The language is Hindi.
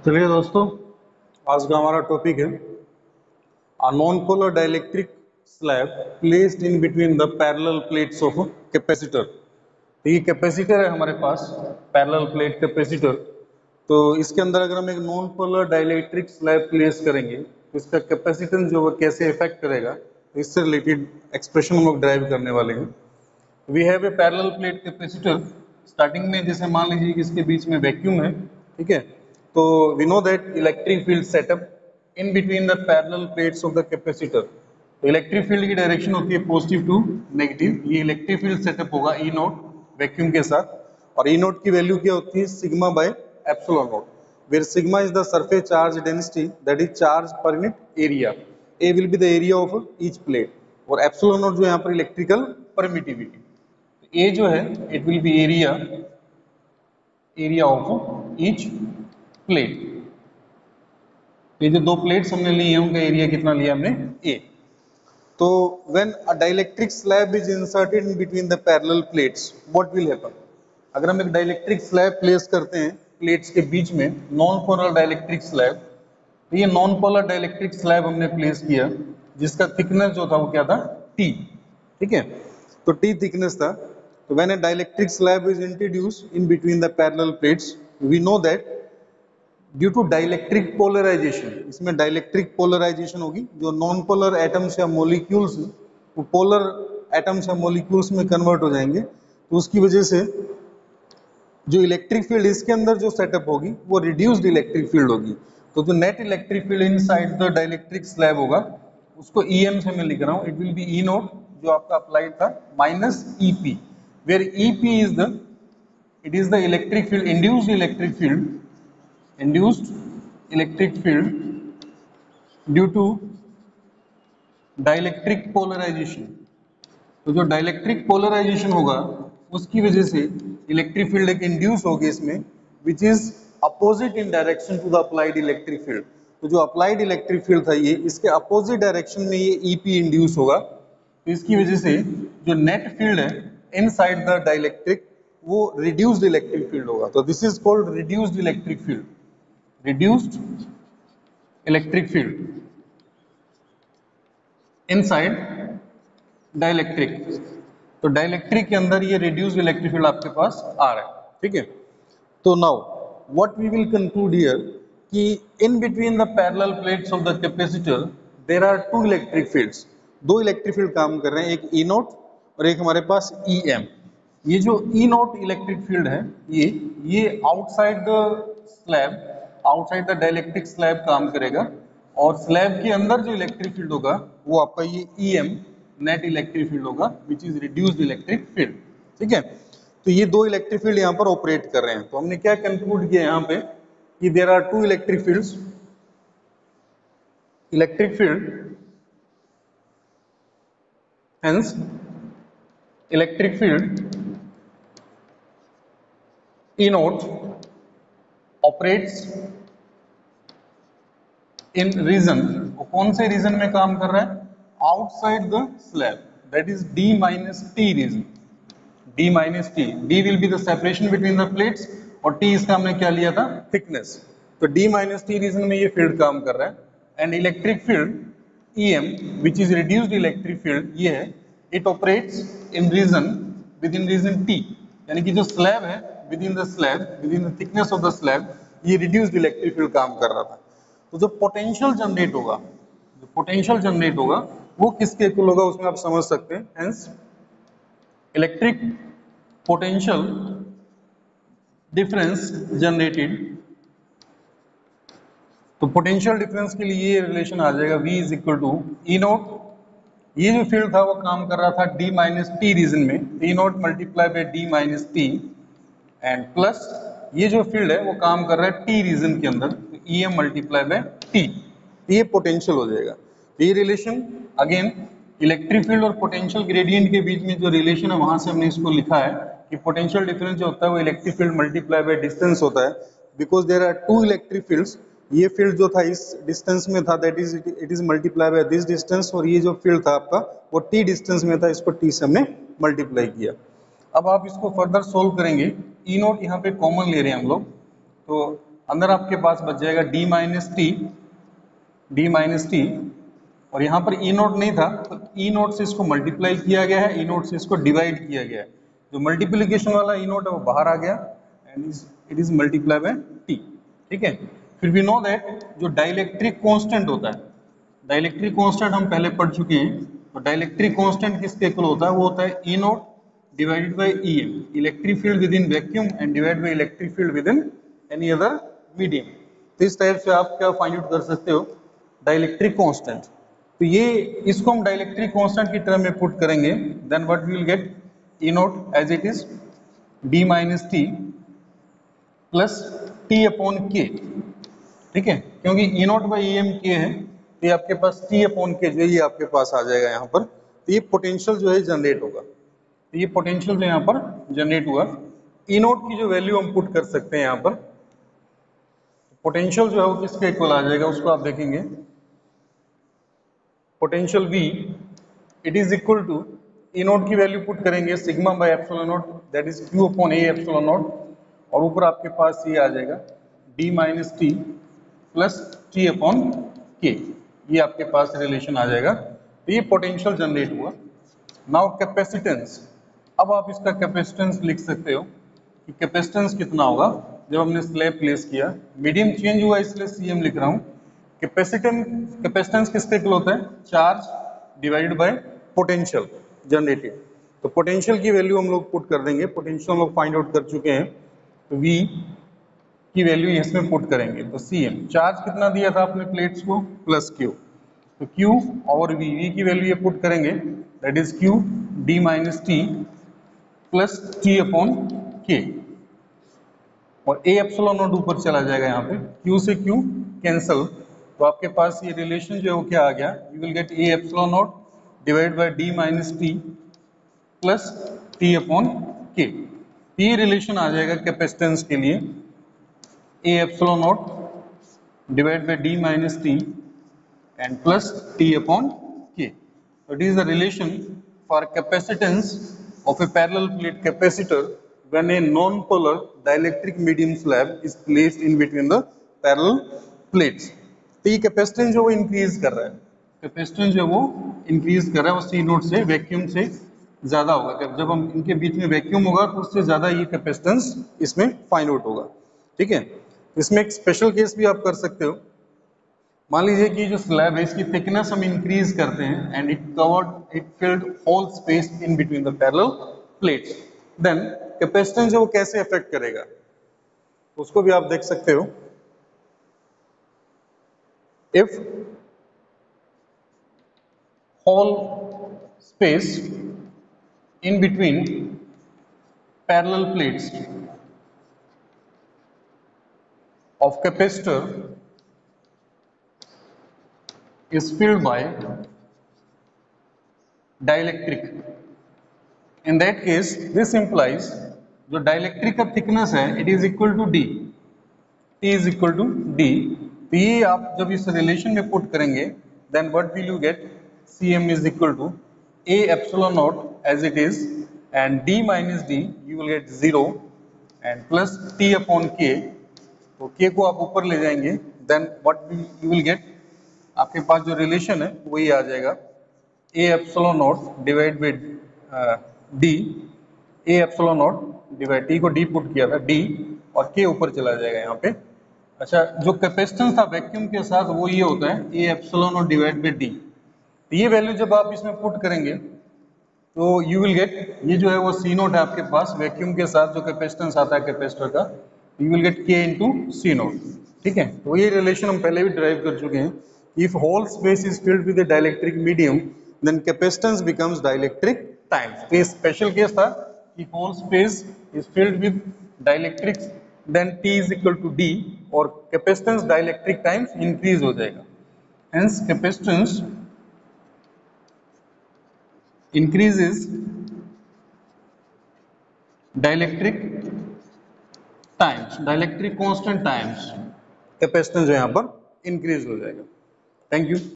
चलिए दोस्तों, आज का हमारा टॉपिक है a non polar dielectric slab placed in between the parallel plates of capacitor. तो ये कैपेसिटर है हमारे पास, पैरेलल प्लेट कैपेसिटर। तो इसके अंदर अगर हम एक non polar dielectric slab place करेंगे तो इसका कैपेसिटेंस जो है कैसे इफेक्ट करेगा, तो इससे रिलेटेड एक्सप्रेशन हम लोग ड्राइव करने वाले हैं। We have a parallel plate capacitor. Starting में जैसे मान लीजिए कि इसके बीच में वैक्यूम है, ठीक है। तो we know that electric field setup in between the parallel plates of the capacitor. तो इलेक्ट्रिक फील्ड की डायरेक्शन होती है पॉजिटिव टू नेगेटिव। ये इलेक्ट्रिक फील्ड सेटअप होगा ई नोट वैक्यूम के साथ, और ई नोट की वैल्यू क्या होती है, sigma by epsilon nought, where sigma is the surface charge density that is charge per unit area. A will be the area of each plate, और एप्सिलॉन नोट जो यहाँ पर इलेक्ट्रिकल परमिटिविटी। ए जो है it will be area of each plate. ये जो दो प्लेट्स हमने ली है उनका एरिया कितना लिया हमने, ए। तो when a dielectric slab is inserted in between the parallel plates, what will happen. अगर हम एक डाइलेक्ट्रिक स्लैब प्लेस करते हैं प्लेट्स के बीच में, नॉन पोलर डाइलेक्ट्रिक स्लैब, तो ये नॉन पोलर डाइलेक्ट्रिक स्लैब हमने प्लेस किया जिसका थिकनेस जो था वो क्या था, टी, ठीक है। तो टी थिकनेस था। तो when a dielectric slab is introduced in between the parallel plates, we know that due to dielectric polarization, इसमें डाइलेक्ट्रिक पोलराइजेशन होगी, जो नॉन पोलर एटम्स या मॉलिक्यूल्स वो पोलर एटम्स या मॉलिक्यूल्स में कन्वर्ट हो जाएंगे। तो उसकी वजह से जो इलेक्ट्रिक फील्ड इसके अंदर जो सेटअप होगी वो रिड्यूस्ड इलेक्ट्रिक फील्ड होगी। तो जो net electric field inside the dielectric slab होगा उसको ईएम से मैं लिख रहा हूँ, it will be E nought जो आपका अप्लाइड था minus E P, where E P is the it is the electric field, induced electric field due to dielectric polarization. तो जो डाइलेक्ट्रिक पोलराइजेशन होगा उसकी वजह से इलेक्ट्रिक फील्ड एक इंड्यूस होगी इसमें, which is opposite in direction to the applied electric field. तो जो अप्लाइड इलेक्ट्रिक फील्ड था ये, इसके अपोजिट डायरेक्शन में ये ईपी इंड्यूस होगा। तो इसकी वजह से जो नेट फील्ड है इनसाइड द डाइलेक्ट्रिक वो रिड्यूस्ड इलेक्ट्रिक फील्ड होगा। तो this is called reduced electric field, reduced electric field inside dielectric. तो डाइलेक्ट्रिक के अंदर ये रिड्यूस्ड इलेक्ट्रिक फील्ड आपके पास आ रहा है, ठीक है। तो now what we will conclude here कि in between the parallel plates of the capacitor there are two electric fields. दो इलेक्ट्रिक फील्ड काम कर रहे हैं, एक ई नोट और एक हमारे पास ई एम। ये जो ई नोट इलेक्ट्रिक फील्ड है ये outside the slab, outside the dielectric slab काम करेगा, और स्लैब के अंदर जो इलेक्ट्रिक फील्ड होगा वो आपका ये E M net electric field होगा, which is reduced electric field, ठीक है। तो ये दो इलेक्ट्रिक फील्ड यहाँ पर ऑपरेट कर रहे हैं। तो हमने क्या कंक्लूड किया यहाँ पे कि there are two electric fields, electric field, hence electric field E nought operates in region. कौन से रीजन में काम कर रहा है, outside the slab, that is D minus T region. D minus T, D will be the separation between the plates और टी इसका हमने क्या लिया था, थिकनेस। तो डी माइनस टी रीजन में ये फील्ड काम कर रहा है। And electric field E M which is reduced electric field ये है, it operates in region within region T, यानी कि जो स्लैब है within the slab, within the thickness of the slab, ये रिड्यूस्ड इलेक्ट्रिक फील्ड काम कर रहा था। तो जो पोटेंशियल जनरेट होगा, जो पोटेंशियल जनरेट होगा वो किसके इक्वल होगा उसमें आप समझ सकते हैं। Hence electric potential difference generated, तो पोटेंशियल डिफरेंस के लिए ये रिलेशन आ जाएगा V is equal to E nought. ये जो फील्ड था वो काम कर रहा था D माइनस टी रीजन में, E naught multiply by D minus T, and plus ये जो फील्ड है वो काम कर रहा है टी रीजन के अंदर, तो E M multiply by T, ये पोटेंशियल हो जाएगा। ये रिलेशन अगेन इलेक्ट्रिक फील्ड और पोटेंशियल ग्रेडियंट के बीच में जो रिलेशन है वहां से हमने इसको लिखा है कि पोटेंशियल डिफरेंस जो होता है वो electric field multiply by distance होता है, because there are two electric fields. ये फील्ड जो था इस डिस्टेंस में था, that is it is multiply by this distance, और ये जो फील्ड था आपका वो टी डिस्टेंस में था, इसको टी से हमने मल्टीप्लाई किया। अब आप इसको फर्दर सोल्व करेंगे, ई नोट यहाँ पे कॉमन ले रहे हैं हम लोग, तो अंदर आपके पास बच जाएगा डी माइनस टी, और यहाँ पर ई नोट नहीं था तो ई नोट से इसको मल्टीप्लाई किया गया है, ई नोट से इसको डिवाइड किया गया है, जो मल्टीप्लिकेशन वाला ई नोट है वो बाहर आ गया and it is multiply by T. ठीक है, फिर वी नो दैट जो डाइलेक्ट्रिक कांस्टेंट होता है, डाइलेक्ट्रिक कांस्टेंट हम पहले पढ़ चुके हैं, तो डाइलेक्ट्रिक कांस्टेंट किसके इक्वल होता है, वो होता है E naught divided by E M, electric field within vacuum and divide by electric field within any other medium. तो इस टाइप से आप क्या फाइंड आउट कर सकते हो, डाइलेक्ट्रिक कांस्टेंट। तो ये इसको हम डाइलेक्ट्रिक कांस्टेंट की टर्म में पुट करेंगे, then what we will get E naught as it is D minus T plus T upon K. ठीक है, क्योंकि E naught by E M K है तो ये आपके पास टी अपॉन के जो है ये आपके पास आ जाएगा यहाँ पर। तो ये पोटेंशियल जो है जनरेट होगा, तो ये पोटेंशियल जो यहाँ पर जनरेट हुआ, ई नोट की जो वैल्यू हम पुट कर सकते हैं यहाँ पर, पोटेंशियल जो है वो किसके इक्वल आ जाएगा उसको आप देखेंगे, potential V it is equal to E naught की वैल्यू पुट करेंगे sigma by epsilon naught that is Q upon A epsilon naught, और ऊपर आपके पास ये आ जाएगा D minus T plus T upon K, ये आपके पास रिलेशन आ जाएगा। तो ये पोटेंशियल जनरेट हुआ। नाउ कैपेसिटेंस, अब आप इसका कैपेसिटेंस लिख सकते हो कि कैपेसिटेंस कितना होगा जब हमने स्लैब प्लेस किया, मीडियम चेंज हुआ इसलिए सीएम लिख रहा हूँ। कैपेसिटेंस किसके इक्वल होता है, charge divided by potential generated. तो पोटेंशियल की वैल्यू हम लोग पुट कर देंगे, पोटेंशियल हम लोग फाइंड आउट कर चुके हैं, तो V की वैल्यू इसमें पुट करेंगे, तो Cm चार्ज कितना दिया था आपने प्लेट्स को प्लस Q, तो Q और V की वैल्यू ये पुट करेंगे that is Q D minus T plus T upon के, और A एप्सिलॉन नॉट ऊपर चला जाएगा, यहाँ पे Q से Q कैंसल, तो आपके पास ये रिलेशन जो है वो क्या आ गया, you will gate A epsilon not divide by D minus T plus T upon K. ये रिलेशन आ जाएगा कैपेसिटेंस के लिए, A epsilon not divide by D minus T and plus T upon K. So it is the relation for capacitance of a parallel plate capacitor when a non-polar dielectric medium slab is placed in between the parallel plates. तो ये कैपेसिटेंस जो वो इंक्रीज कर रहा है, कैपेसिटेंस जो वो इंक्रीज कर रहा है वो सी नोट से वैक्यूम से ज्यादा होगा, जब हम इनके बीच में वैक्यूम होगा तो उससे ज्यादा ये कैपेसिटेंस इसमें फाइंड आउट होगा। ठीक है, इसमें एक स्पेशल केस भी आप कर सकते हो, मान लीजिए कि जो स्लैब है इसकी थिकनेस हम इंक्रीज करते हैं and it filled whole space in between the parallel plates, then capacitance जो वो कैसे अफेक्ट करेगा उसको भी आप देख सकते हो। If whole space in between parallel plates of capacitor is filled by dielectric. In that case, this implies जो डाइलेक्ट्रिक का थिकनेस है it is equal to D, T is equal to D. तो ये आप जब इस रिलेशन में पुट करेंगे then what will you get, C M is equal to A epsilon naught as it is and D minus D you will get 0 and plus T upon K, तो के को आप ऊपर ले जाएंगे then what you will get, आपके पास जो रिलेशन है वही आ जाएगा ए epsilon not divide by D, A epsilon not divide T को डी पुट किया था डी और के ऊपर चला जाएगा यहाँ पे। अच्छा, जो कैपेसिटेंस था वैक्यूम के साथ वो ये होता है ए epsilon not divide by D. ये वैल्यू जब आप इसमें पुट करेंगे तो यू विल गेट, ये जो है वो सी नोट है आपके पास वैक्यूम के साथ जो कैपेसिटेंस आता है कैपेसिटर का, यू विल गेट के इंटू सी नोट। ठीक है, तो ये रिलेशन हम पहले भी ड्राइव कर चुके हैं, if whole space is filled with a dielectric medium then capacitance becomes dielectric times. तो ये स्पेशल केस था कि whole space is filled with dielectric then T is equal to D और कैपेसिटेंस डाइलेक्ट्रिक टाइम्स इंक्रीज हो जाएगा, hence capacitance increases dielectric times, dielectric constant times, capacitance जो यहाँ पर इंक्रीज हो जाएगा। Thank you.